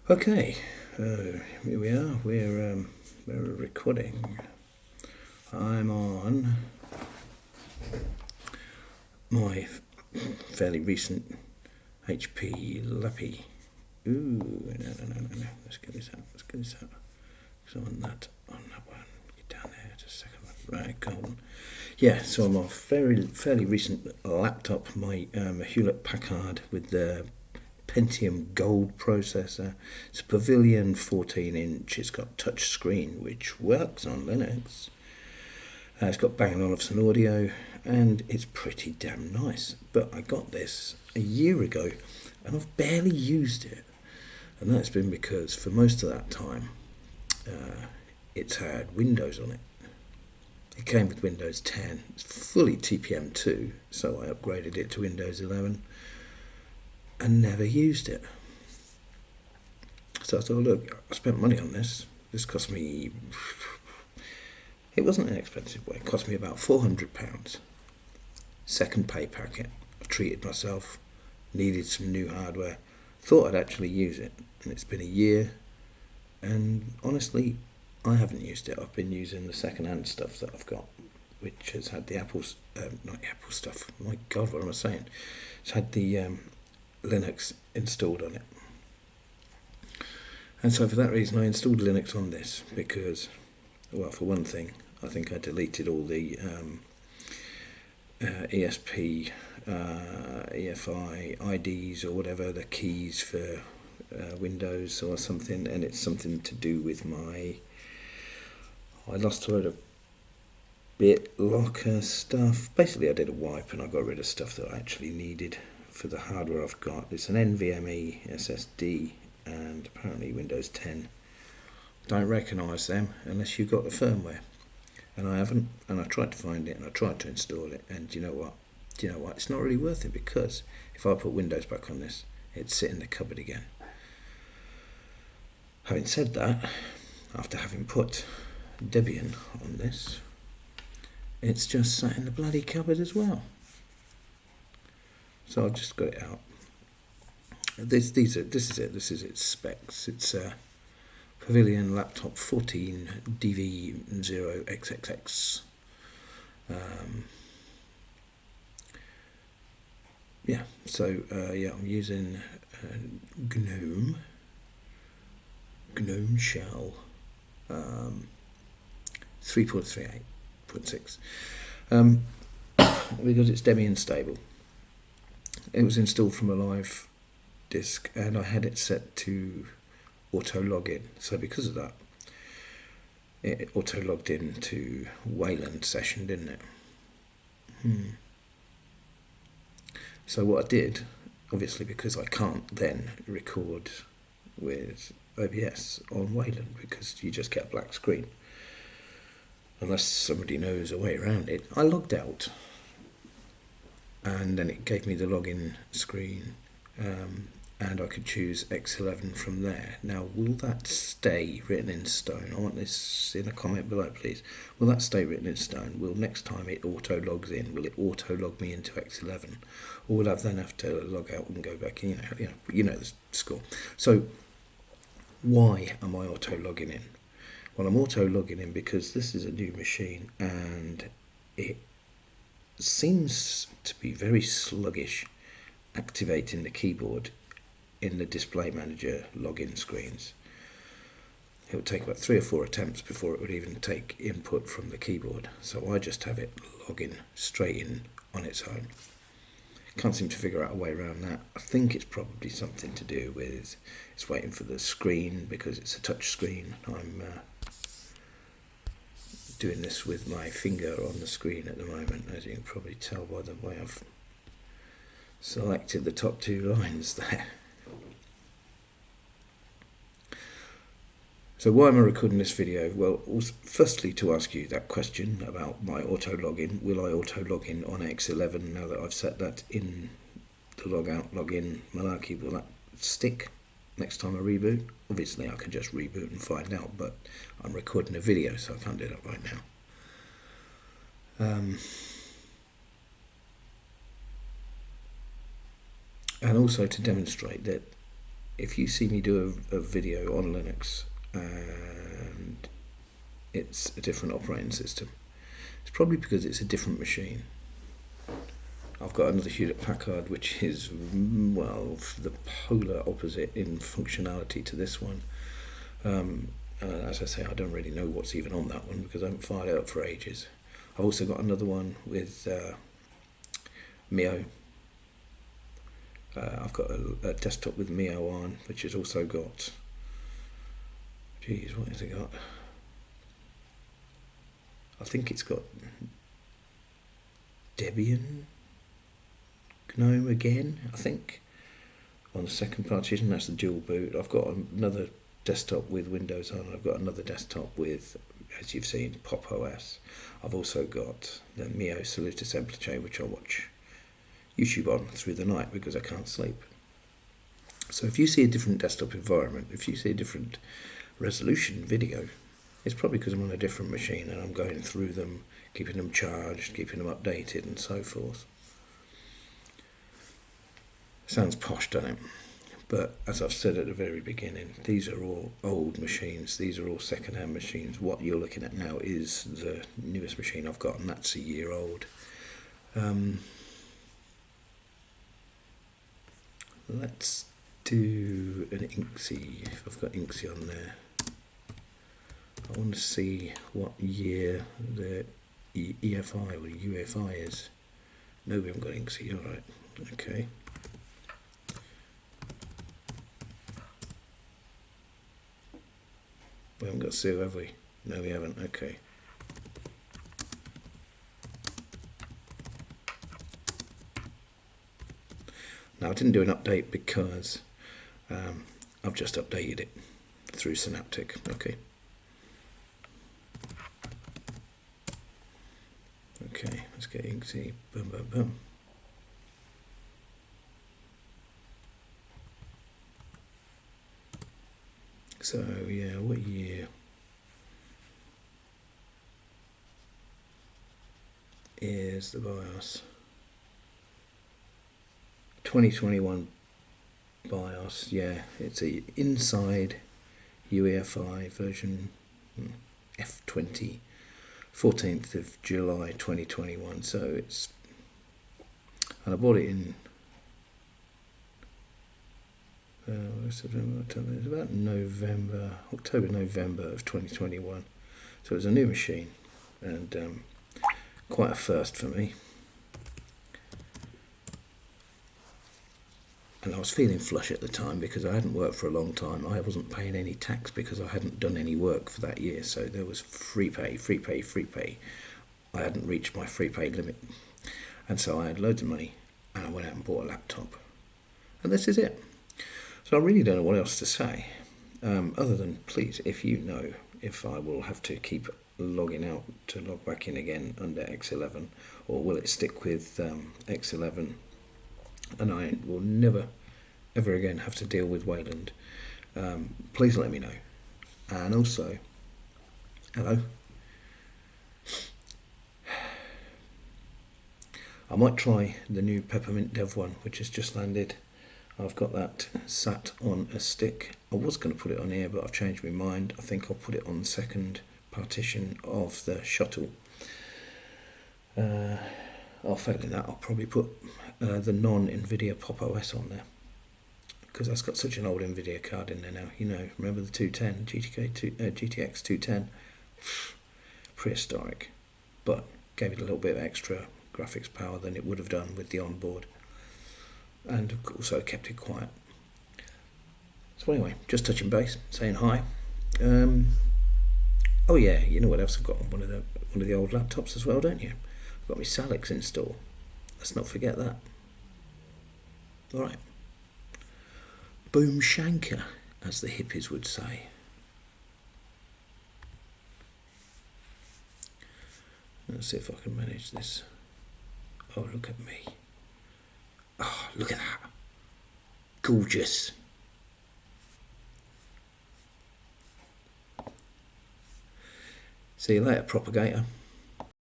Okay, here we are. We're recording. I'm on my fairly recent HP lappy. Ooh, no. Let's get this out. So on that one. Get down there. Just a second. Right, go on. Yeah, so I'm off fairly recent laptop. My Hewlett Packard with the Pentium Gold processor. It's a Pavilion 14-inch. It's got touch screen, which works on Linux. It's got Bang & Olufsen audio, and it's pretty damn nice. But I got this a year ago, and I've barely used it. And that's been because for most of that time, it's had Windows on it. It came with Windows 10. It's fully TPM2, so I upgraded it to Windows 11. And never used it. So I thought, look, I spent money on this. This cost me, it wasn't an expensive way, it cost me about £400. Second pay packet. I treated myself, needed some new hardware, thought I'd actually use it, and it's been a year, and honestly, I haven't used it. I've been using the second-hand stuff that I've got, which has had the Apple stuff, my God, what am I saying? It's had the Linux installed on it, and so for that reason I installed Linux on this because, well, for one thing, I think I deleted all the ESP, EFI IDs or whatever, the keys for Windows or something, and it's something to do with I lost a load of BitLocker stuff. Basically I did a wipe and I got rid of stuff that I actually needed for the hardware I've got. It's an NVMe SSD and apparently Windows 10. Don't recognise them unless you've got the firmware, and I haven't, and I tried to find it and I tried to install it, and do you know what, it's not really worth it, because if I put Windows back on this, it'd sit in the cupboard again. Having said that, after having put Debian on this, it's just sat in the bloody cupboard as well. So I've just got it out. This is its specs. It's a Pavilion laptop 14 DV0XXX. I'm using GNOME shell 3.38.6 because it's Debian stable. It was installed from a live disk, and I had it set to auto login. So because of that, it auto logged into Wayland session, didn't it? So what I did, obviously because I can't then record with OBS on Wayland because you just get a black screen unless somebody knows a way around it, I logged out. And then it gave me the login screen, and I could choose x11 from there. Now, will that stay written in stone? I want this in a comment below, please. Will that stay written in stone? Will next time it auto logs in, will it auto log me into x11, or will I then have to log out and go back? You know the score. So, why am I auto logging in? Well, I'm auto logging in because this is a new machine, and it seems to be very sluggish activating the keyboard in the display manager login screens. It would take about 3 or 4 attempts before it would even take input from the keyboard, so I just have it log in straight in on its own. Can't seem to figure out a way around that. I think it's probably something to do with it's waiting for the screen because it's a touch screen. I'm doing this with my finger on the screen at the moment, as you can probably tell by the way I've selected the top 2 lines there. So why am I recording this video? Well, firstly to ask you that question about my auto login. Will I auto login on x11 now that I've set that in the log out, login malarkey? Will that stick next time I reboot? Obviously I could just reboot and find out, but I'm recording a video so I can't do that right now. And also to demonstrate that if you see me do a video on Linux and it's a different operating system, it's probably because it's a different machine. I've got another Hewlett-Packard which is, well, the polar opposite in functionality to this one. As I say, I don't really know what's even on that one because I haven't fired it up for ages. I've also got another one with Mio. I've got a desktop with Mio on, which has also got, geez, what has it got? I think it's got Debian GNOME again, I think, on the second partition. That's the dual boot. I've got another desktop with Windows on. I've got another desktop with, as you've seen, Pop OS. I've also got the Mio Salute Assembly Chain, which I watch YouTube on through the night because I can't sleep. So if you see a different desktop environment, if you see a different resolution video, it's probably because I'm on a different machine and I'm going through them, keeping them charged, keeping them updated and so forth. Sounds posh, doesn't it? But as I've said at the very beginning, these are all old machines. These are all second-hand machines. What you're looking at now is the newest machine I've got, and that's a year old. Let's do an Inksy, if I've got Inksy on there. I want to see what year the EFI or UFI is. No, we haven't got Inksy, alright, okay. We haven't got Sue, have we? No, we haven't, okay. Now, I didn't do an update because I've just updated it through Synaptic, okay. Okay, let's get Inksy, boom, boom, boom. So, yeah, what year is the BIOS? 2021 BIOS, yeah, it's a inside UEFI version F20, 14th of July 2021, so it's, and I bought it in it's about October, November of 2021. So it was a new machine and quite a first for me. And I was feeling flush at the time because I hadn't worked for a long time. I wasn't paying any tax because I hadn't done any work for that year. So there was free pay. I hadn't reached my free pay limit. And so I had loads of money and I went out and bought a laptop. And this is it. So I really don't know what else to say, other than please, if you know if I will have to keep logging out to log back in again under x11, or will it stick with x11 and I will never ever again have to deal with Wayland, please let me know. And also, hello, I might try the new Peppermint Dev one which has just landed. I've got that sat on a stick. I was going to put it on here, but I've changed my mind. I think I'll put it on the second partition of the shuttle. Failing that, I'll probably put the non-NVIDIA Pop OS on there, because that's got such an old NVIDIA card in there now. You know, remember the 210, GTX 210? Prehistoric, but gave it a little bit of extra graphics power than it would have done with the onboard. And also kept it quiet. So anyway, just touching base, saying hi. Oh yeah, you know what else I've got on one of the old laptops as well, don't you? I've got my Salix install. Let's not forget that. All right. Boom shanker, as the hippies would say. Let's see if I can manage this. Oh, look at me. Oh, look at that. Gorgeous. See you later, propagator.